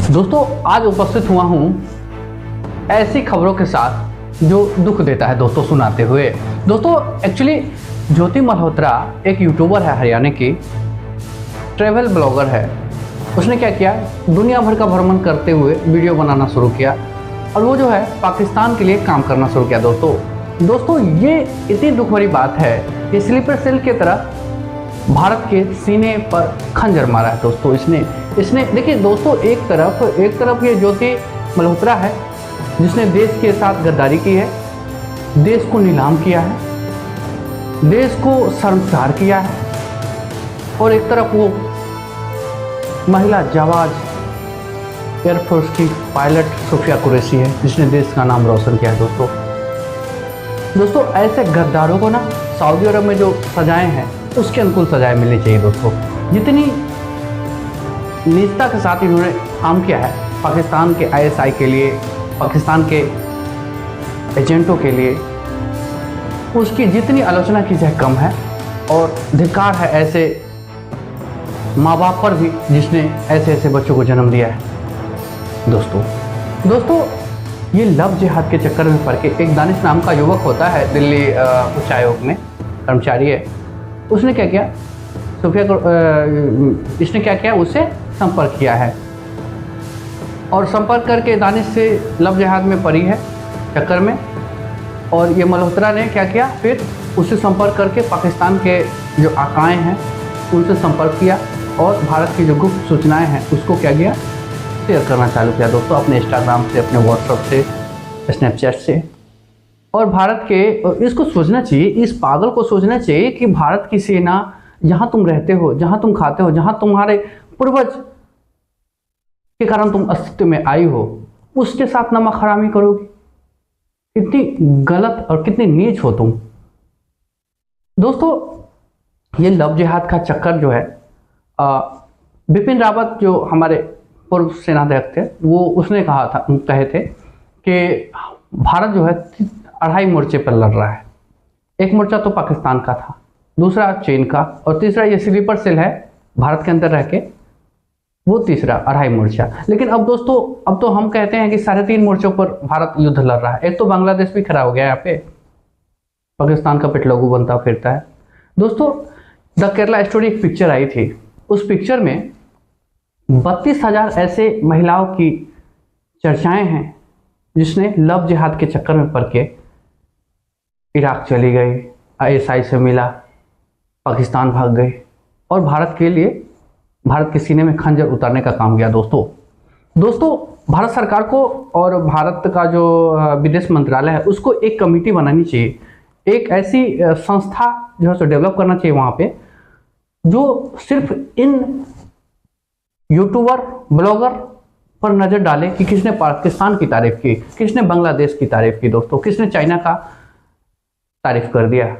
दोस्तों आज उपस्थित हुआ हूँ ऐसी खबरों के साथ जो दुख देता है दोस्तों सुनाते हुए। दोस्तों एक्चुअली ज्योति मल्होत्रा एक यूट्यूबर है, हरियाणा की ट्रैवल ब्लॉगर है। उसने क्या किया, दुनिया भर का भ्रमण करते हुए वीडियो बनाना शुरू किया और वो जो है पाकिस्तान के लिए काम करना शुरू किया। दोस्तों ये इतनी दुख भरी बात है कि स्लीपर सेल की तरह भारत के सीने पर खंजर मारा है दोस्तों। इसने देखिए दोस्तों, एक तरफ ये ज्योति मल्होत्रा है जिसने देश के साथ गद्दारी की है, देश को नीलाम किया है, देश को शर्मसार किया है, और एक तरफ वो महिला जाबाज एयरफोर्स की पायलट सोफिया कुरैशी है जिसने देश का नाम रोशन किया है। दोस्तों ऐसे गद्दारों को ना सऊदी अरब में जो सजाएं हैं उसके अनुकूल सजाएं मिलनी चाहिए दोस्तों। जितनी नीचता के साथ इन्होंने काम किया है पाकिस्तान के आईएसआई के लिए, पाकिस्तान के एजेंटों के लिए, उसकी जितनी आलोचना की जाए कम है। और धिक्कार है ऐसे माँ बाप पर भी जिसने ऐसे बच्चों को जन्म दिया है। दोस्तों ये लव जिहाद के चक्कर में पड़ के एक दानिश नाम का युवक होता है, दिल्ली उच्च आयोग में कर्मचारी है। उसने क्या किया, इसने क्या किया, उससे संपर्क किया है और संपर्क करके दानिश से लव जिहाद में पड़ी है चक्कर में। और ये मल्होत्रा ने क्या किया, फिर उससे संपर्क करके पाकिस्तान के जो आकाएँ हैं उनसे संपर्क किया और भारत की जो गुप्त सूचनाएं हैं उसको क्या किया, शेयर करना चालू किया दोस्तों, अपने इंस्टाग्राम से, अपने व्हाट्सएप से, स्नैपचैट से। और भारत के, इसको सोचना चाहिए, इस पागल को सोचना चाहिए कि भारत की सेना जहाँ तुम रहते हो, जहाँ तुम खाते हो, जहाँ तुम्हारे पूर्वज के कारण तुम अस्तित्व में आई हो, उसके साथ नमक हरामी करोगी। कितनी गलत और कितनी नीच हो तुम। दोस्तों ये लव जिहाद का चक्कर जो है, बिपिन रावत जो हमारे पूर्व सेनाध्यक्ष थे वो उसने कहे थे कि भारत जो है 2.5 मोर्चे पर लड़ रहा है। एक मोर्चा तो पाकिस्तान का था, दूसरा चीन का, और तीसरा ये स्लीपर सेल है भारत के अंदर रह के, वो तीसरा 2.5 मोर्चा। लेकिन अब दोस्तों अब तो हम कहते हैं कि 3.5 मोर्चों पर भारत युद्ध लड़ रहा है। एक तो बांग्लादेश भी खड़ा हो गया यहाँ पे, पाकिस्तान का पेटलगू बनता फिरता है। दोस्तों द केरला स्टोरी एक पिक्चर आई थी, उस पिक्चर में 32,000 ऐसे महिलाओं की चर्चाएं हैं जिसने लव जिहाद के चक्कर में पड़ के इराक चली गई, आईएसआई से मिला, पाकिस्तान भाग गई और भारत के सीने में खंजर उतारने का काम किया। दोस्तों भारत सरकार को और भारत का जो विदेश मंत्रालय है उसको एक कमेटी बनानी चाहिए, एक ऐसी संस्था जो है डेवलप करना चाहिए वहाँ पे, जो सिर्फ इन यूट्यूबर ब्लॉगर पर नज़र डाले कि किसने पाकिस्तान की तारीफ की, किसने बांग्लादेश की तारीफ की, दोस्तों किसने चाइना का तारीफ कर दिया,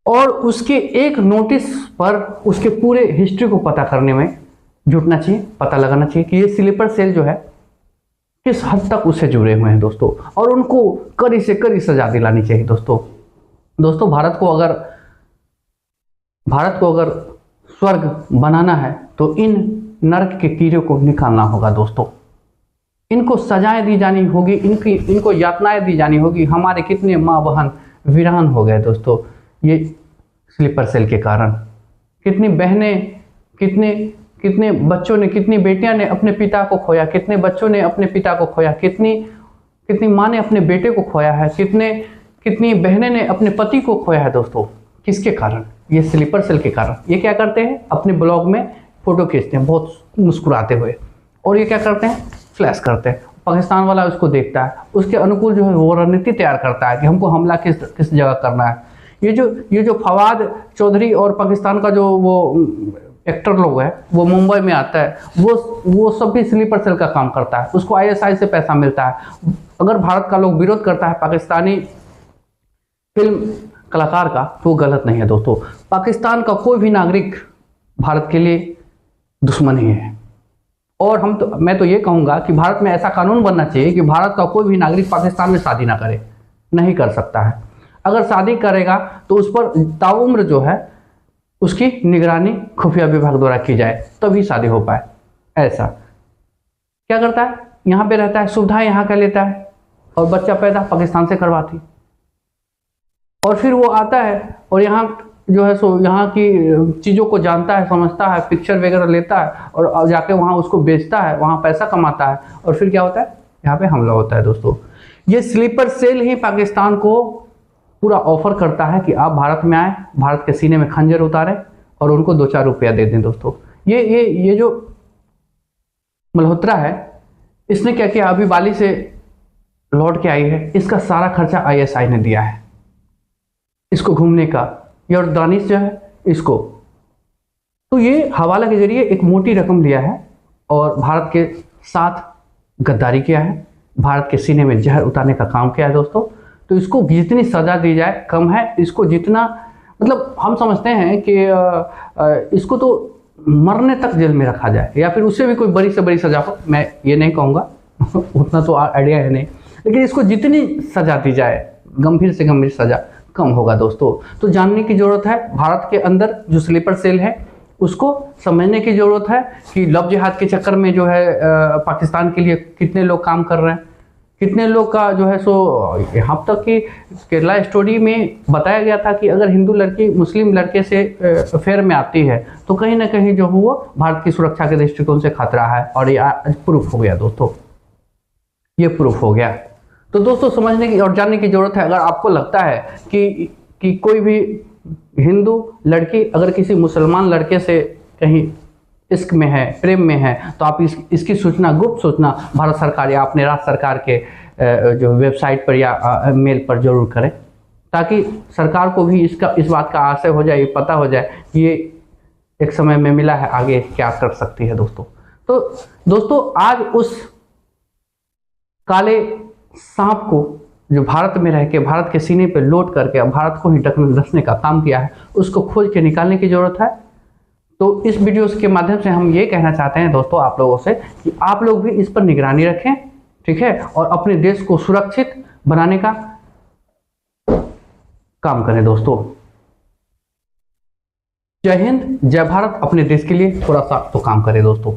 और उसके एक नोटिस पर उसके पूरे हिस्ट्री को पता करने में जुटना चाहिए, पता लगाना चाहिए कि ये स्लीपर सेल जो है किस हद तक उससे जुड़े हुए हैं दोस्तों, और उनको कड़ी से कड़ी सजा दिलानी चाहिए। दोस्तों भारत को अगर स्वर्ग बनाना है तो इन नरक के कीड़ों को निकालना होगा दोस्तों। इनको सजाएं दी जानी होगी, इनको यातनाएं दी जानी होगी। हमारे कितने माँ बहन वीरान हो गए दोस्तों ये स्लीपर सेल के कारण। कितनी बहनें, कितने बच्चों ने, कितनी बेटियां ने अपने पिता को खोया, कितने बच्चों ने अपने पिता को खोया, कितनी माँ ने अपने बेटे को खोया है, कितनी बहनें ने अपने पति को खोया है दोस्तों। किसके कारण? ये स्लीपर सेल के कारण। ये क्या करते हैं, अपने ब्लॉग में फोटो खींचते हैं बहुत मुस्कुराते हुए, और ये क्या करते हैं, फ्लैश करते हैं। पाकिस्तान वाला उसको देखता है, उसके अनुकूल जो है वो रणनीति तैयार करता है कि हमको हमला किस जगह करना है। ये जो फवाद चौधरी और पाकिस्तान का जो वो एक्टर लोग है वो मुंबई में आता है, वो सब भी स्लीपर सेल का काम करता है, उसको आईएसआई से पैसा मिलता है। अगर भारत का लोग विरोध करता है पाकिस्तानी फिल्म कलाकार का तो वो गलत नहीं है दोस्तों। पाकिस्तान का कोई भी नागरिक भारत के लिए दुश्मन ही है। और मैं तो ये कहूँगा कि भारत में ऐसा कानून बनना चाहिए कि भारत का कोई भी नागरिक पाकिस्तान में शादी ना करे, नहीं कर सकता है। अगर शादी करेगा तो उस पर ताउम्र जो है उसकी निगरानी खुफिया विभाग द्वारा की जाए, तभी शादी हो पाए। ऐसा क्या करता है, यहाँ पे रहता है, सुविधाएं यहाँ का लेता है, और बच्चा पैदा पाकिस्तान से करवाती, और फिर वो आता है और यहाँ जो है सो यहाँ की चीज़ों को जानता है, समझता है, पिक्चर वगैरह लेता है और जाके वहाँ उसको बेचता है, वहाँ पैसा कमाता है, और फिर क्या होता है, यहाँ पे हमला होता है दोस्तों। ये स्लीपर सेल ही पाकिस्तान को पूरा ऑफर करता है कि आप भारत में आए, भारत के सीने में खंजर उतारें और उनको 2-4 रुपया दे दें दोस्तों। ये जो मल्होत्रा है, इसने क्या किया, अभी बाली से लौट के आई है, इसका सारा खर्चा ISI ने दिया है इसको घूमने का, ये और दानिश जो है इसको, तो ये हवाला के जरिए एक मोटी रकम लिया है और भारत के साथ गद्दारी किया है, भारत के सीने में जहर उतारने का काम किया है दोस्तों। तो इसको जितनी सजा दी जाए कम है, इसको जितना मतलब हम समझते हैं कि इसको तो मरने तक जेल में रखा जाए या फिर उससे भी कोई बड़ी से बड़ी सजा हो, मैं ये नहीं कहूँगा उतना तो आइडिया है नहीं, लेकिन इसको जितनी सजा दी जाए, गंभीर से गंभीर सजा, कम होगा दोस्तों। तो जानने की जरूरत है, भारत के अंदर जो स्लीपर सेल है उसको समझने की जरूरत है कि लव जिहाद के चक्कर में जो है पाकिस्तान के लिए कितने लोग काम कर रहे हैं, कितने लोग का जो है सो, यहाँ तक कि केरला स्टोरी में बताया गया था कि अगर हिंदू लड़की मुस्लिम लड़के से अफेयर में आती है तो कहीं ना कहीं जो वो भारत की सुरक्षा के दृष्टिकोण से खतरा है, और ये प्रूफ हो गया दोस्तों, ये प्रूफ हो गया। तो दोस्तों समझने की और जानने की जरूरत है। अगर आपको लगता है कि कोई भी हिंदू लड़की अगर किसी मुसलमान लड़के से कहीं इश्क में है, प्रेम में है, तो आप इसकी सूचना, गुप्त सूचना भारत सरकार या अपने राज्य सरकार के जो वेबसाइट पर या मेल पर जरूर करें, ताकि सरकार को भी इस बात का आशय हो जाए, ये पता हो जाए कि ये एक समय में मिला है, आगे क्या कर सकती है दोस्तों। तो दोस्तों आज उस काले सांप को जो भारत में रह के भारत के सीने पे लोट करके भारत को ही डसने का काम किया है, उसको खोज के निकालने की जरूरत है। तो इस वीडियो के माध्यम से हम ये कहना चाहते हैं दोस्तों आप लोगों से कि आप लोग भी इस पर निगरानी रखें, ठीक है, और अपने देश को सुरक्षित बनाने का काम करें दोस्तों। जय हिंद, जय भारत। अपने देश के लिए थोड़ा सा तो काम करें दोस्तों।